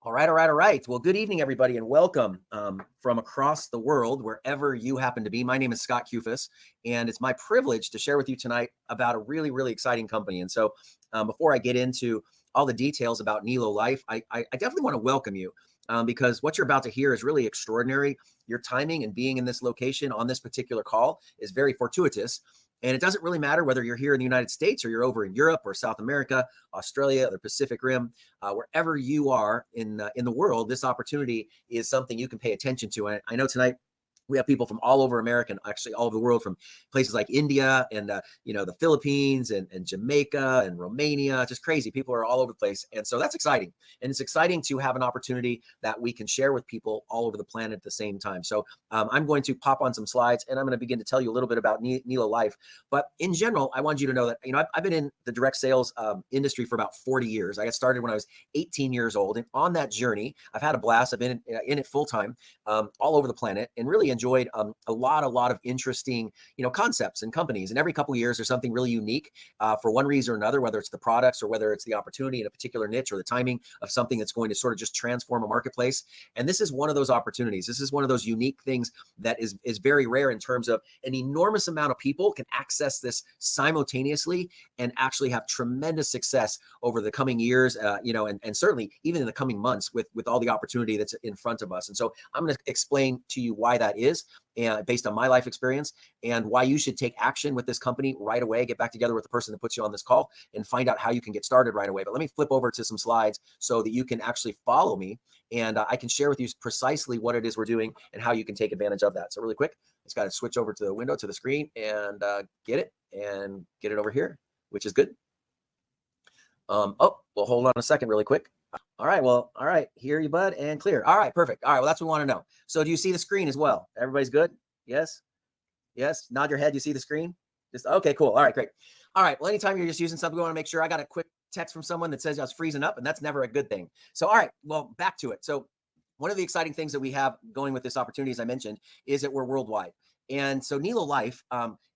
All right, all right, all right. Well, good evening, everybody, and welcome from across the world, wherever you happen to be. My name is Scott Kufis, and it's my privilege to share with you tonight about a really, really exciting company. And so, before I get into all the details about Nelo Life, I definitely want to welcome you because what you're about to hear is really extraordinary. Your timing and being in this location on this particular call is very fortuitous. And it doesn't really matter whether you're here in the United States or you're over in Europe or South America, Australia, the Pacific Rim. Wherever you are in the world, this opportunity is something you can pay attention to. And I know tonight we have people from all over America, and actually all over the world, from places like India and the Philippines and Jamaica and Romania. Just crazy. People are all over the place, and so that's exciting. And it's exciting to have an opportunity that we can share with people all over the planet at the same time. So I'm going to pop on some slides, and I'm going to begin to tell you a little bit about Nelo Life. But in general, I want you to know that I've been in the direct sales industry for about 40 years. I got started when I was 18 years old, and on that journey, I've had a blast. I've been in it full time, all over the planet, and really enjoyed a lot of interesting concepts and companies. And every couple of years there's something really unique for one reason or another, whether it's the products or whether it's the opportunity in a particular niche or the timing of something that's going to sort of just transform a marketplace. And this is one of those opportunities. This is one of those unique things that is very rare, in terms of an enormous amount of people can access this simultaneously and actually have tremendous success over the coming years, and certainly even in the coming months with all the opportunity that's in front of us. And so I'm going to explain to you why that is, and based on my life experience, and why you should take action with this company right away. Get back together with the person that puts you on this call and find out how you can get started right away. But let me flip over to some slides so that you can actually follow me, and I can share with you precisely what it is we're doing and how you can take advantage of that. So really quick, just got to switch over to the window, to the screen, and get it over here, which is good. Well, hold on a second really quick. All right. Well, all right. Hear you, bud, and clear. All right. Perfect. All right. Well, that's what we want to know. So do you see the screen as well? Everybody's good? Yes? Yes? Nod your head. You see the screen? Just okay, cool. All right, great. All right. Well, anytime you're just using something, we want to make sure. I got a quick text from someone that says I was freezing up, and that's never a good thing. So, all right. Well, back to it. So one of the exciting things that we have going with this opportunity, as I mentioned, is that we're worldwide. And so Nelo Life,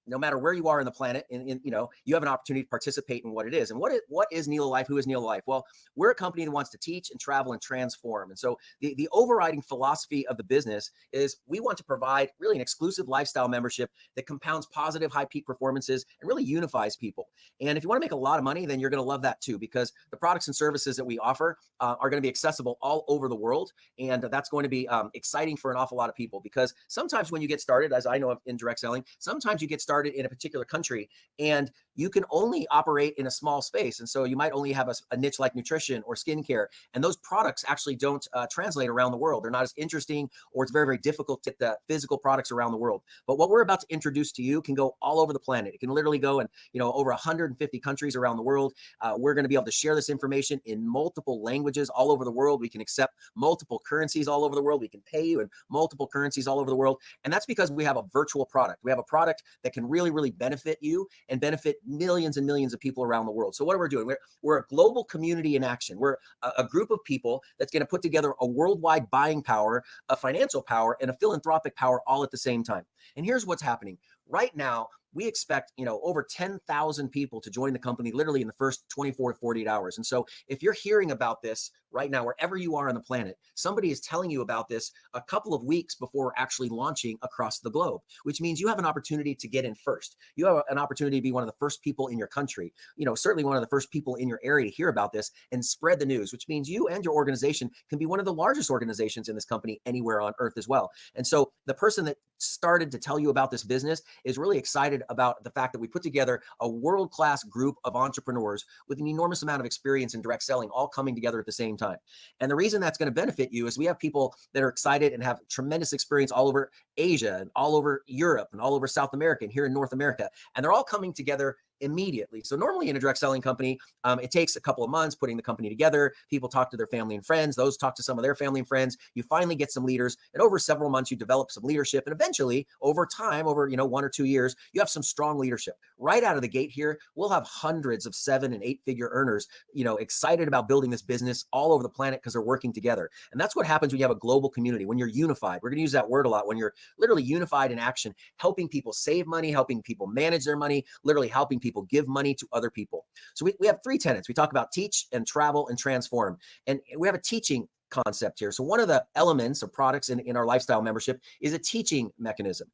no matter where you are in the planet, you have an opportunity to participate in what it is. And what is Nelo Life? Who is Nelo Life? Well, we're a company that wants to teach and travel and transform. And so the overriding philosophy of the business is we want to provide really an exclusive lifestyle membership that compounds positive high peak performances and really unifies people. And if you want to make a lot of money, then you're going to love that too, because the products and services that we offer are going to be accessible all over the world. And that's going to be exciting for an awful lot of people, because sometimes when you get started, as I know of in direct selling, sometimes you get started in a particular country and you can only operate in a small space. And so you might only have a niche like nutrition or skincare, and those products actually don't translate around the world. They're not as interesting, or it's very, very difficult to get the physical products around the world. But what we're about to introduce to you can go all over the planet. It can literally go in, over 150 countries around the world. We're going to be able to share this information in multiple languages all over the world. We can accept multiple currencies all over the world. We can pay you in multiple currencies all over the world. And that's because we have a virtual product. We have a product that can really, really benefit you and benefit millions and millions of people around the world. So what are we doing? We're a global community in action. We're a group of people that's going to put together a worldwide buying power, a financial power, and a philanthropic power all at the same time. And here's what's happening. Right now, we expect, over 10,000 people to join the company literally in the first 24 to 48 hours. And so if you're hearing about this right now, wherever you are on the planet, somebody is telling you about this a couple of weeks before actually launching across the globe, which means you have an opportunity to get in first. You have an opportunity to be one of the first people in your country, certainly one of the first people in your area to hear about this and spread the news, which means you and your organization can be one of the largest organizations in this company anywhere on earth as well. And so the person that started to tell you about this business is really excited about the fact that we put together a world-class group of entrepreneurs with an enormous amount of experience in direct selling, all coming together at the same time. And the reason that's going to benefit you is we have people that are excited and have tremendous experience all over Asia and all over Europe and all over South America and here in North America. And they're all coming together immediately. So normally in a direct selling company, it takes a couple of months putting the company together. People talk to their family and friends. Those talk to some of their family and friends. You finally get some leaders, and over several months, you develop some leadership. And eventually, over time, over 1 or 2 years, you have some strong leadership. Right out of the gate here, we'll have hundreds of 7- and 8-figure earners, excited about building this business all over the planet because they're working together. And that's what happens when you have a global community, when you're unified. We're going to use that word a lot. When you're literally unified in action, helping people save money, helping people manage their money, literally helping people give money to other people. So we have 3 tenets. We talk about teach and travel and transform. And we have a teaching concept here. So one of the elements of products in our lifestyle membership is a teaching mechanism.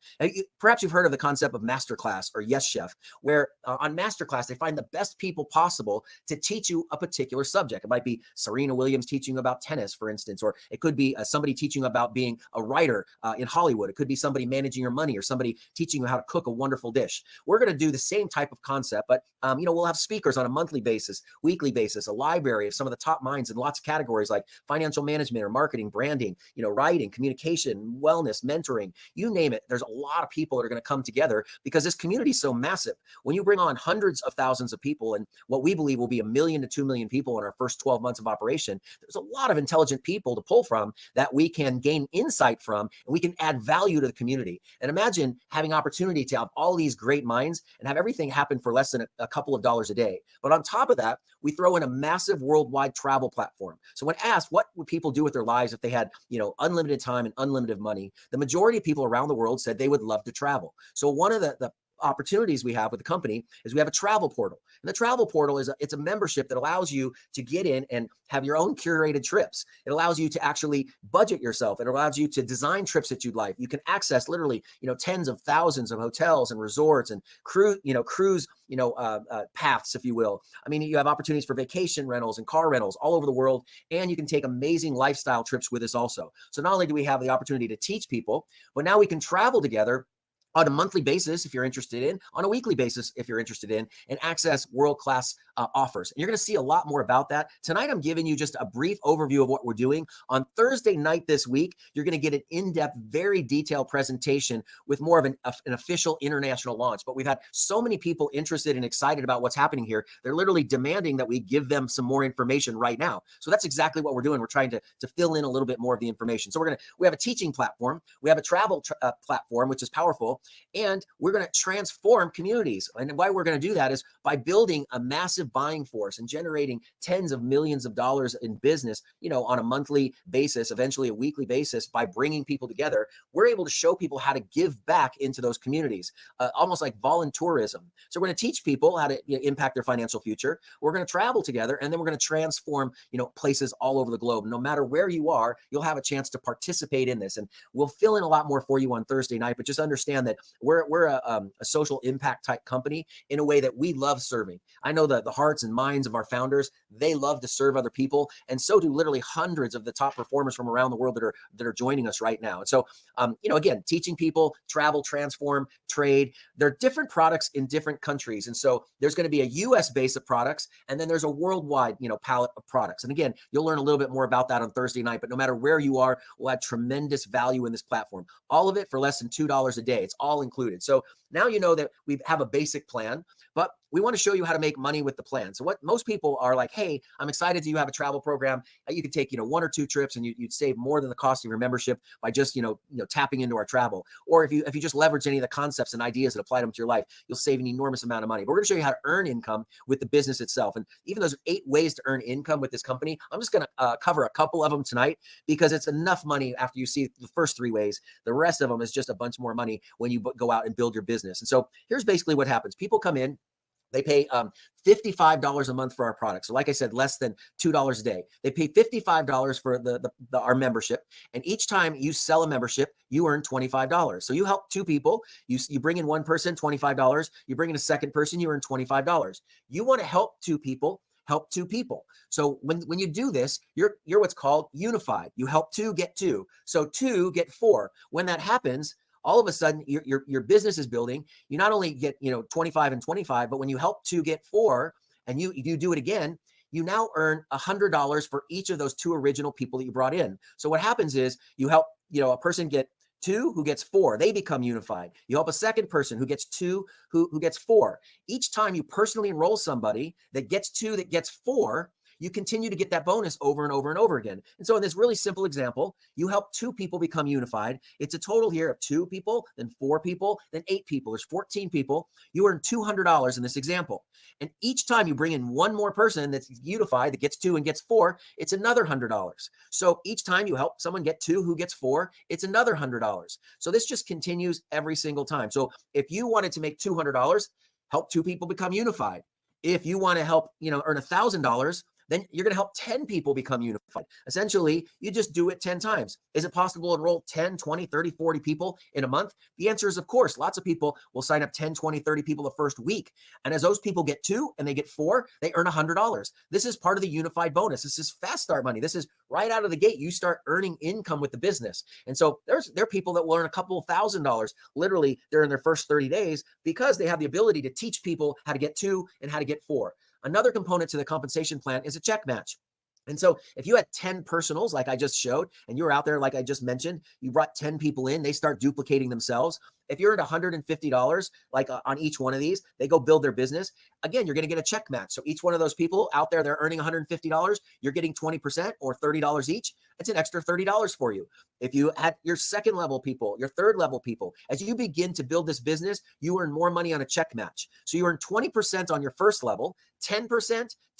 Perhaps you've heard of the concept of masterclass or Yes Chef, where on masterclass, they find the best people possible to teach you a particular subject. It might be Serena Williams teaching you about tennis, for instance, or it could be somebody teaching you about being a writer in Hollywood. It could be somebody managing your money or somebody teaching you how to cook a wonderful dish. We're going to do the same type of concept, but we'll have speakers on a monthly basis, weekly basis, a library of some of the top minds in lots of categories like financial management or marketing, branding, writing, communication, wellness, mentoring, you name it. There's a lot of people that are going to come together because this community is so massive. When you bring on hundreds of thousands of people and what we believe will be 1 million to 2 million people in our first 12 months of operation, there's a lot of intelligent people to pull from that we can gain insight from, and we can add value to the community. And imagine having opportunity to have all these great minds and have everything happen for less than a couple of dollars a day. But on top of that, we throw in a massive worldwide travel platform. So when asked what would people do with their lives if they had, unlimited time and unlimited money, the majority of people around the world said they would love to travel. So one of the opportunities we have with the company is we have a travel portal. And the travel portal it's a membership that allows you to get in and have your own curated trips. It allows you to actually budget yourself. It allows you to design trips that you'd like. You can access literally, tens of thousands of hotels and resorts and cruise paths, if you will. I mean, you have opportunities for vacation rentals and car rentals all over the world, and you can take amazing lifestyle trips with us also. So not only do we have the opportunity to teach people, but now we can travel together on a monthly basis, if you're interested in, on a weekly basis, if you're interested in, and access world-class offers. And you're going to see a lot more about that. Tonight, I'm giving you just a brief overview of what we're doing. On Thursday night this week, you're going to get an in-depth, very detailed presentation with more of an official international launch. But we've had so many people interested and excited about what's happening here. They're literally demanding that we give them some more information right now. So that's exactly what we're doing. We're trying to fill in a little bit more of the information. So we have a teaching platform. We have a travel platform, which is powerful. And we're going to transform communities. And why we're going to do that is by building a massive buying force and generating tens of millions of dollars in business, on a monthly basis, eventually a weekly basis, by bringing people together. We're able to show people how to give back into those communities, almost like volunteerism. So we're going to teach people how to impact their financial future. We're going to travel together, and then we're going to transform, places all over the globe. No matter where you are, you'll have a chance to participate in this. And we'll fill in a lot more for you on Thursday night, but just understand that we're a social impact type company in a way that we love serving. I know that the hearts and minds of our founders, they love to serve other people, and so do literally hundreds of the top performers from around the world that are joining us right now. And so, again, teaching people, travel, transform, trade. There are different products in different countries, and so there's going to be a U.S. base of products, and then there's a worldwide, palette of products. And again, you'll learn a little bit more about that on Thursday night. But no matter where you are, we'll add tremendous value in this platform. All of it for less than $2 a day. It's all included. So now you know that we have a basic plan, but we want to show you how to make money with the plan. So what most people are like, hey, I'm excited that you have a travel program. You could take, 1 or 2 trips and you'd save more than the cost of your membership by just, tapping into our travel. Or if you just leverage any of the concepts and ideas and apply them to your life, you'll save an enormous amount of money. But we're going to show you how to earn income with the business itself. And even those 8 ways to earn income with this company, I'm just going to cover a couple of them tonight because it's enough money after you see the first 3 ways. The rest of them is just a bunch more money when you go out and build your business. And so here's basically what happens. People come in, they pay $55 a month for our product. So like I said, less than $2 a day. They pay $55 for our membership. And each time you sell a membership, you earn $25. So you help 2 people. You bring in 1 person, $25. You bring in a second person, you earn $25. You want to help 2 people. Help 2 people. So when you do this, you're what's called unified. You help 2 get 2. So 2 get 4. When that happens, all of a sudden your business is building. You not only get 25 and 25, but when you help 2 get 4 and you do it again, you now earn $100 for each of those 2 original people that you brought in. So what happens is you help a person get 2 who gets 4, they become unified. You help a second person who gets 2 who gets 4. Each time you personally enroll somebody that gets 2 that gets 4, you continue to get that bonus over and over and over again. And so in this really simple example, you help 2 people become unified. It's a total here of 2 people, then 4 people, then 8 people. There's 14 people. You earn $200 in this example. And each time you bring in 1 more person that's unified, that gets 2 and gets 4, it's another $100. So each time you help someone get 2 who gets 4, it's another $100. So this just continues every single time. So if you wanted to make $200, help 2 people become unified. If you want to help, earn $1,000, Then you're going to help 10 people become unified. Essentially, you just do it 10 times. Is it possible to enroll 10, 20, 30, 40 people in a month? The answer is, of course. Lots of people will sign up 10, 20, 30 people the first week. And as those people get 2 and they get 4, they earn $100. This is part of the unified bonus. This is fast start money. This is right out of the gate. You start earning income with the business. And so there are people that will earn a couple of $1,000 literally during their first 30 days because they have the ability to teach people how to get 2 and how to get 4. Another component to the compensation plan is a check match. And so if you had 10 personals, like I just showed, and you were out there, like I just mentioned, you brought 10 people in, they start duplicating themselves. If you're at $150, like on each one of these, they go build their business. Again, you're going to get a check match. So each one of those people out there, they're earning $150, you're getting 20% or $30 each. It's an extra $30 for you. If you had your second level people, your third level people, as you begin to build this business, you earn more money on a check match. So you earn 20% on your first level, 10%,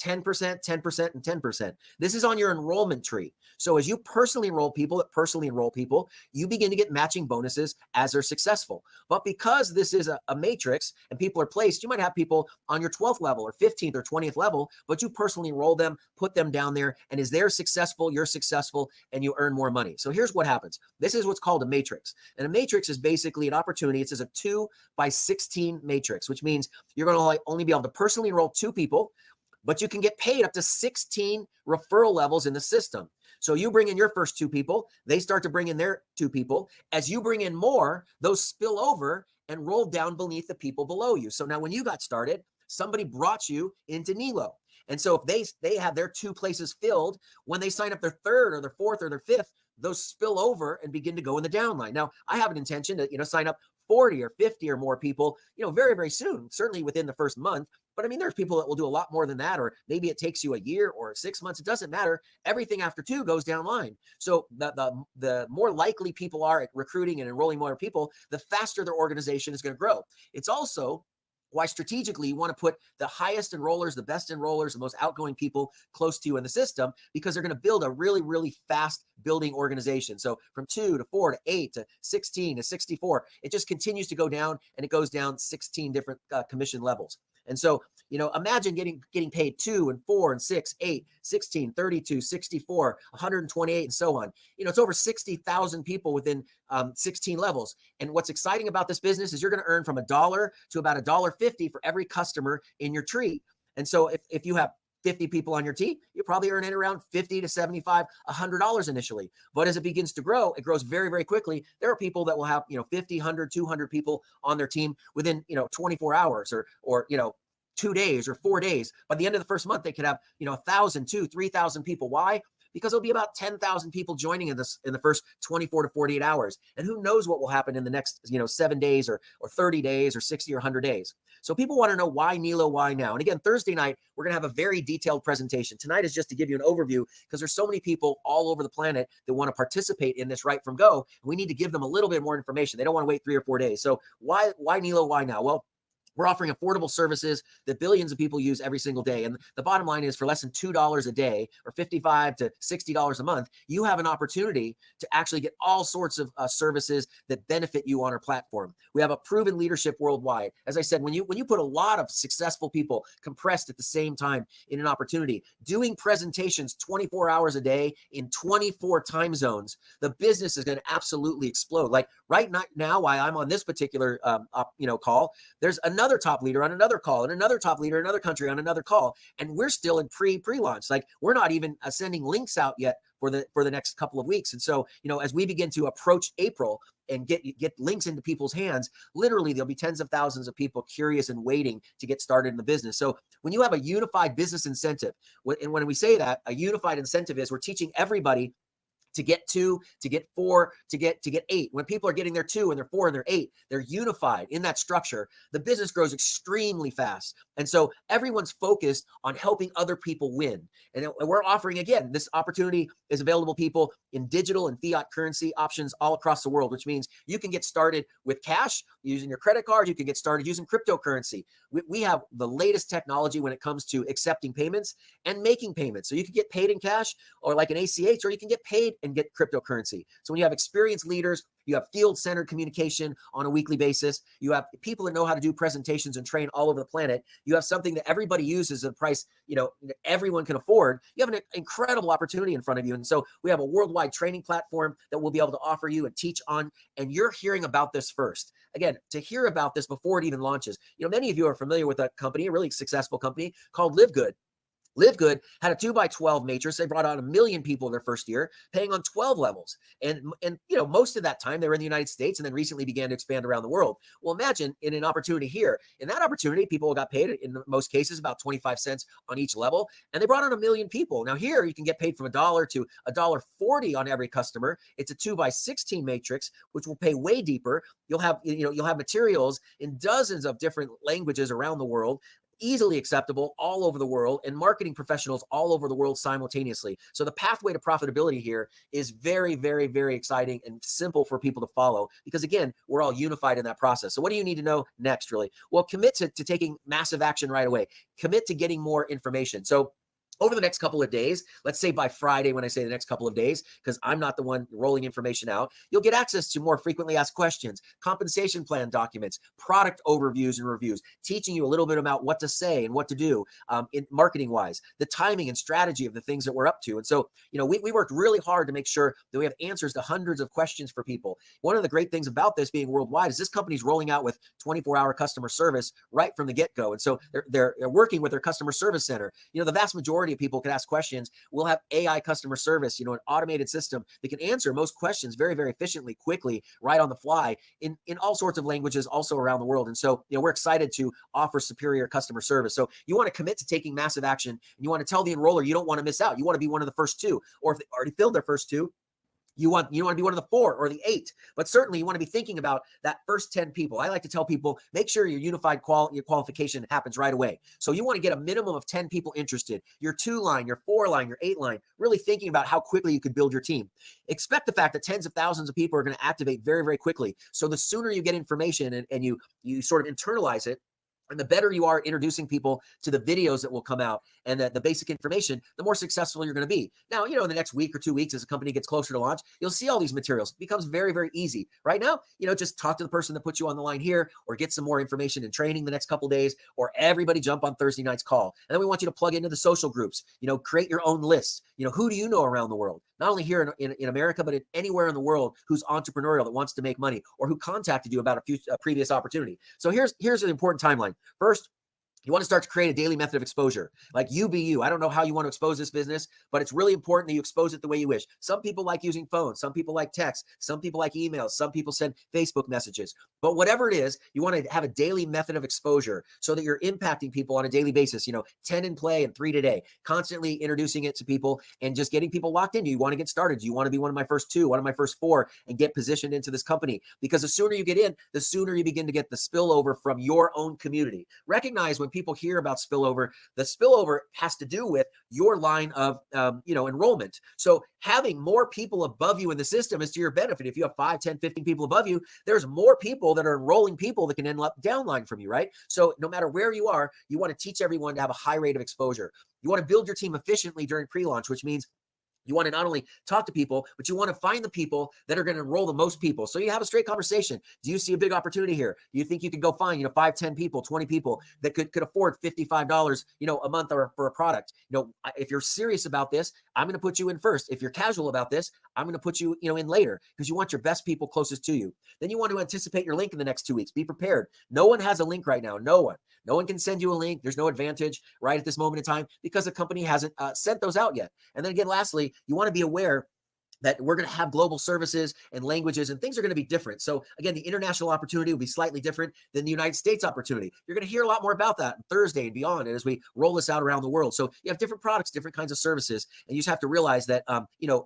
10%, 10%, and 10%. This is on your enrollment tree. So as you personally enroll people you begin to get matching bonuses as they're successful. But because this is a matrix and people are placed, you might have people on your 12th level or 15th or 20th level, but you personally enroll them, put them down there, and as they're successful, you're successful, and you earn more money. So here's what happens. This is what's called a matrix. And a matrix is basically an opportunity. It's a 2x16 matrix, which means you're going to only be able to personally enroll 2 people, but you can get paid up to 16 referral levels in the system. So you bring in your first 2 people, they start to bring in their 2 people. As you bring in more, those spill over and roll down beneath the people below you. So now when you got started, somebody brought you into Nelo. And so if they have their 2 places filled, when they sign up their 3rd or their 4th or their 5th, those spill over and begin to go in the downline. Now, I have an intention to, sign up 40 or 50 or more people, very, very soon, certainly within the first month. But I mean, there's people that will do a lot more than that, or maybe it takes you a year or 6 months. It doesn't matter. Everything after 2 goes downline. So the more likely people are at recruiting and enrolling more people, the faster their organization is going to grow. It's also why strategically you want to put the highest enrollers, the best enrollers, the most outgoing people close to you in the system, because they're going to build a really, really fast building organization. So from 2 to 4 to 8 to 16 to 64, it just continues to go down, and it goes down 16 different commission levels. And so, imagine getting paid 2 and 4 and 6, 8, 16, 32, 64, 128, and so on. It's over 60,000 people within 16 levels. And what's exciting about this business is you're going to earn from $1 to about $1.50 for every customer in your tree. And so if you have 50 people on your team, you probably earn in around $50 to $75, $100 initially. But as it begins to grow, it grows very, very quickly. There are people that will have, 50, 100, 200 people on their team within, 24 hours or 2 days or 4 days. By the end of the first month, they could have, 1,000, 2,000, 3,000 people. Why? Because there'll be about 10,000 people joining in the first 24 to 48 hours. And who knows what will happen in the next, 7 days or 30 days or 60 or 100 days. So people want to know why Nelo, why now? And again, Thursday night, we're going to have a very detailed presentation. Tonight is just to give you an overview, because there's so many people all over the planet that want to participate in this right from go. We need to give them a little bit more information. They don't want to wait 3 or 4 days. So why Nelo, why now? Well, we're offering affordable services that billions of people use every single day. And the bottom line is, for less than $2 a day or $55 to $60 a month, you have an opportunity to actually get all sorts of services that benefit you on our platform. We have a proven leadership worldwide. As I said, when you put a lot of successful people compressed at the same time in an opportunity, doing presentations 24 hours a day in 24 time zones, the business is going to absolutely explode. Like right now, while I'm on this particular call, there's another top leader on another call, and another top leader in another country on another call, and we're still in pre-launch. Like, we're not even sending links out yet for the next couple of weeks. And so, as we begin to approach April and get links into people's hands, literally there'll be tens of thousands of people curious and waiting to get started in the business. So when you have a unified business incentive, and when we say that, a unified incentive is, we're teaching everybody to get 2, to get 4, to get 8. When people are getting their 2 and their 4 and their 8, they're unified in that structure. The business grows extremely fast. And so everyone's focused on helping other people win. And we're offering, again, this opportunity is available to people in digital and fiat currency options all across the world, which means you can get started with cash using your credit card. You can get started using cryptocurrency. We have the latest technology when it comes to accepting payments and making payments. So you can get paid in cash, or like an ACH, or you can get paid and get cryptocurrency. So when you have experienced leaders, you have field-centered communication on a weekly basis. You have people that know how to do presentations and train all over the planet. You have something that everybody uses at a price, everyone can afford. You have an incredible opportunity in front of you. And so we have a worldwide training platform that we'll be able to offer you and teach on. And you're hearing about this first. Again, to hear about this before it even launches. Many of you are familiar with a company, a really successful company called Live Good. Live Good had a 2x12 matrix. They brought on 1 million people in their first year, paying on 12 levels. And most of that time they were in the United States and then recently began to expand around the world. Well, imagine in an opportunity here. In that opportunity, people got paid in most cases about 25 cents on each level, and they brought on 1 million people. Now here you can get paid from $1 to $1.40 on every customer. It's a 2x16 matrix, which will pay way deeper. You'll have materials in dozens of different languages around the world, easily acceptable all over the world, and marketing professionals all over the world simultaneously. So the pathway to profitability here is very, very, very exciting and simple for people to follow because, again, we're all unified in that process. So what do you need to know next, really? Well, commit to taking massive action right away. Commit to getting more information. So over the next couple of days, let's say by Friday, when I say the next couple of days, because I'm not the one rolling information out, you'll get access to more frequently asked questions, compensation plan documents, product overviews and reviews, teaching you a little bit about what to say and what to do in marketing wise, the timing and strategy of the things that we're up to. And so, we worked really hard to make sure that we have answers to hundreds of questions for people. One of the great things about this being worldwide is this company's rolling out with 24-hour customer service right from the get-go. And so they're working with their customer service center. The vast majority of people can ask questions. We'll have AI customer service, an automated system that can answer most questions very, very efficiently, quickly, right on the fly in all sorts of languages also around the world. And so, we're excited to offer superior customer service. So you want to commit to taking massive action, and you want to tell the enroller you don't want to miss out. You want to be one of the first 2, or if they already filled their first 2, you want to be one of the 4 or the 8, but certainly you want to be thinking about that first 10 people. I like to tell people, make sure your unified your qualification happens right away. So you want to get a minimum of 10 people interested, your 2 line, your 4 line, your 8 line, really thinking about how quickly you could build your team. Expect the fact that tens of thousands of people are going to activate very, very quickly. So the sooner you get information and you sort of internalize it, and the better you are introducing people to the videos that will come out and the basic information, the more successful you're going to be. Now, in the next week or 2 weeks, as a company gets closer to launch, you'll see all these materials. It becomes very, very easy. Right now, just talk to the person that put you on the line here, or get some more information and training the next couple of days, or everybody jump on Thursday night's call. And then we want you to plug into the social groups, create your own lists. Who do you know around the world? Not only here in America, but anywhere in the world who's entrepreneurial that wants to make money, or who contacted you about a previous opportunity. So here's an important timeline. First, you want to start to create a daily method of exposure. Like you be you. I don't know how you want to expose this business, but it's really important that you expose it the way you wish. Some people like using phones. Some people like text. Some people like emails. Some people send Facebook messages. But whatever it is, you want to have a daily method of exposure so that you're impacting people on a daily basis. 10 in play and 3 today. Constantly introducing it to people and just getting people locked in. Do you want to get started? Do you want to be one of my first 2, one of my first 4, and get positioned into this company? Because the sooner you get in, the sooner you begin to get the spillover from your own community. Recognize when people hear about spillover, the spillover has to do with your line of enrollment. So having more people above you in the system is to your benefit. If you have 5, 10, 15 people above you, there's more people that are enrolling people that can end up downline from you, right? So no matter where you are, you want to teach everyone to have a high rate of exposure. You want to build your team efficiently during pre-launch, which means you want to not only talk to people, but you want to find the people that are going to enroll the most people. So you have a straight conversation. Do you see a big opportunity here? Do you think you could go find, 5, 10 people, 20 people that could afford $55, a month or for a product? If you're serious about this, I'm going to put you in first. If you're casual about this, I'm going to put you, in later, because you want your best people closest to you. Then you want to anticipate your link in the next 2 weeks. Be prepared. No one has a link right now. No one can send you a link. There's no advantage right at this moment in time because the company hasn't sent those out yet. And then again, lastly, you want to be aware that we're going to have global services and languages, and things are going to be different. So again, the international opportunity will be slightly different than the United States opportunity. You're going to hear a lot more about that on Thursday and beyond, and as we roll this out around the world. So you have different products, different kinds of services, and you just have to realize that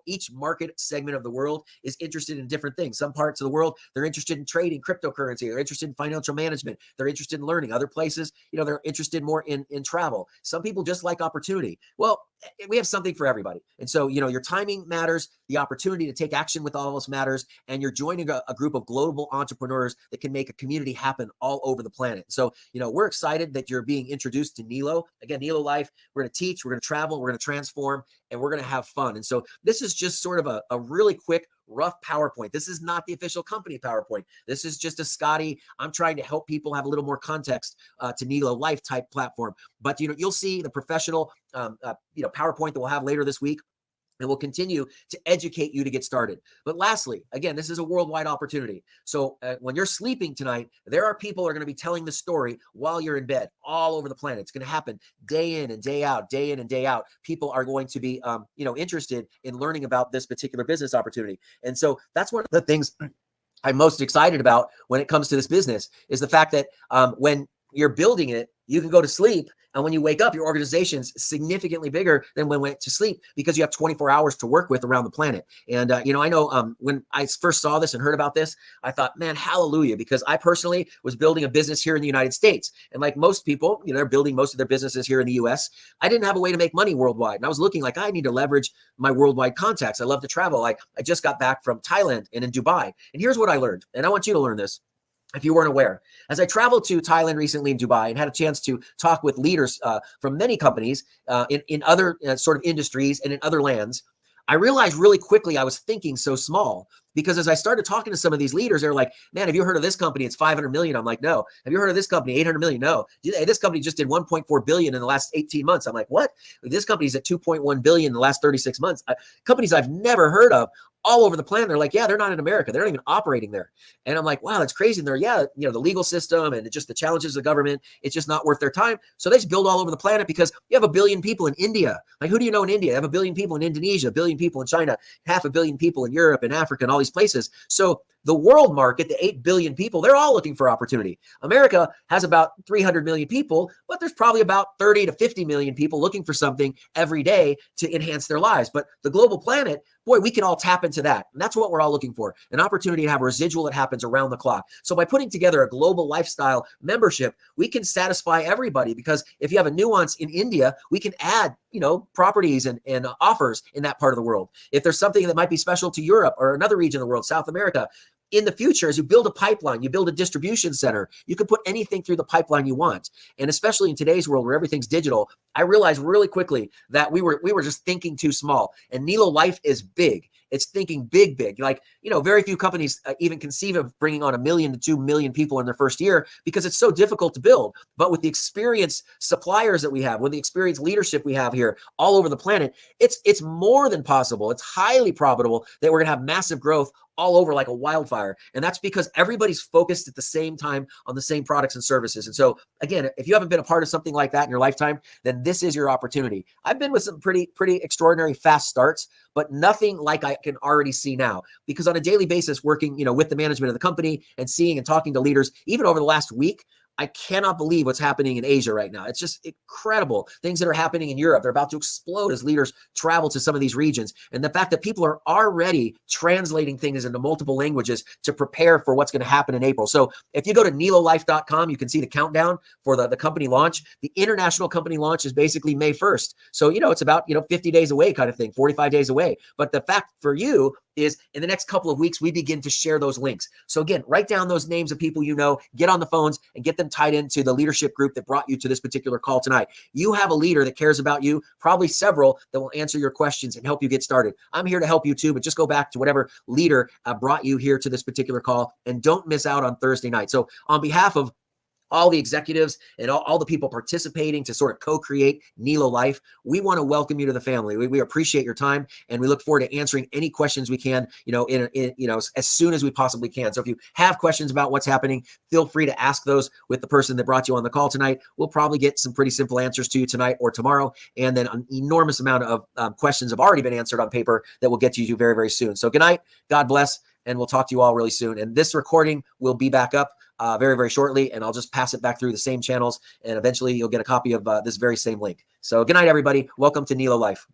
each market segment of the world is interested in different things. Some parts of the world, they're interested in trading cryptocurrency, they're interested in financial management, they're interested in learning. Other places, they're interested more in travel. Some people just like opportunity. Well, we have something for everybody. And so, your timing matters, the opportunity to take action with all of us matters, and you're joining a group of global entrepreneurs that can make a community happen all over the planet. So, we're excited that you're being introduced to Nelo. Again, Nelo Life, we're going to teach, we're going to travel, we're going to transform, and we're going to have fun. And so this is just sort of a really quick, rough PowerPoint. This is not the official company PowerPoint. This is just a Scotty. I'm trying to help people have a little more context to Nelo Life type platform. But you'll see the professional PowerPoint that we'll have later this week. And we'll continue to educate you to get started. But lastly, again, this is a worldwide opportunity. So when you're sleeping tonight, there are people who are going to be telling the story while you're in bed all over the planet. It's going to happen day in and day out, day in and day out. People are going to be, interested in learning about this particular business opportunity. And so that's one of the things I'm most excited about when it comes to this business is the fact that when you're building it, you can go to sleep. And when you wake up, your organization's significantly bigger than when you went to sleep because you have 24 hours to work with around the planet. And, I know when I first saw this and heard about this, I thought, man, hallelujah, because I personally was building a business here in the United States. And like most people, they're building most of their businesses here in the US. I didn't have a way to make money worldwide. And I was looking like I need to leverage my worldwide contacts. I love to travel. Like I just got back from Thailand and in Dubai. And here's what I learned. And I want you to learn this, if you weren't aware. As I traveled to Thailand recently in Dubai and had a chance to talk with leaders from many companies in other sort of industries and in other lands, I realized really quickly I was thinking so small, because as I started talking to some of these leaders, they're like, man, have you heard of this company? It's 500 million. I'm like, no. Have you heard of this company? 800 million? No. This company just did 1.4 billion in the last 18 months. I'm like, what? This company's at 2.1 billion in the last 36 months. Companies I've never heard of all over the planet. They're like, yeah, they're not in America. They're not even operating there. And I'm like, wow, that's crazy. And they're, the legal system and just the challenges of the government, it's just not worth their time. So they just build all over the planet because you have 1 billion people in India. Like, who do you know in India? You have 1 billion people in Indonesia, 1 billion people in China, 500 million people in Europe and Africa and all these places. So the world market, the 8 billion people, they're all looking for opportunity. America has about 300 million people, but there's probably about 30 to 50 million people looking for something every day to enhance their lives. But the global planet, boy, we can all tap into that. And that's what we're all looking for, an opportunity to have a residual that happens around the clock. So by putting together a global lifestyle membership, we can satisfy everybody, because if you have a nuance in India, we can add, properties and offers in that part of the world. If there's something that might be special to Europe or another region of the world, South America, in the future, as you build a pipeline, you build a distribution center, you can put anything through the pipeline you want. And especially in today's world where everything's digital, I realized really quickly that we were just thinking too small. And Nelo Life is big. It's thinking big, big. Like, very few companies even conceive of bringing on 1 million to 2 million people in their first year because it's so difficult to build. But with the experienced suppliers that we have, with the experienced leadership we have here all over the planet, it's more than possible. It's highly probable that we're going to have massive growth all over like a wildfire. And that's because everybody's focused at the same time on the same products and services. And so again, if you haven't been a part of something like that in your lifetime, then this is your opportunity. I've been with some pretty extraordinary fast starts, but nothing like I can already see now, because on a daily basis, working, with the management of the company and seeing and talking to leaders, even over the last week, I cannot believe what's happening in Asia right now. It's just incredible. Things that are happening in Europe, they're about to explode as leaders travel to some of these regions. And the fact that people are already translating things into multiple languages to prepare for what's going to happen in April. So if you go to nelolife.com, you can see the countdown for the company launch. The international company launch is basically May 1st. So, it's about, 50 days away kind of thing, 45 days away. But the fact for you is in the next couple of weeks, we begin to share those links. So again, write down those names of people get on the phones and get them tied into the leadership group that brought you to this particular call tonight. You have a leader that cares about you, probably several that will answer your questions and help you get started. I'm here to help you too, but just go back to whatever leader brought you here to this particular call, and don't miss out on Thursday night. So on behalf of all the executives and all the people participating to sort of co-create Nelo Life, we want to welcome you to the family. We appreciate your time, and we look forward to answering any questions we can, as soon as we possibly can. So if you have questions about what's happening, feel free to ask those with the person that brought you on the call tonight. We'll probably get some pretty simple answers to you tonight or tomorrow. And then an enormous amount of questions have already been answered on paper that we'll get to you very, very soon. So good night. God bless. And we'll talk to you all really soon. And this recording will be back up very, very shortly. And I'll just pass it back through the same channels. And eventually you'll get a copy of this very same link. So good night, everybody. Welcome to Nelo Life.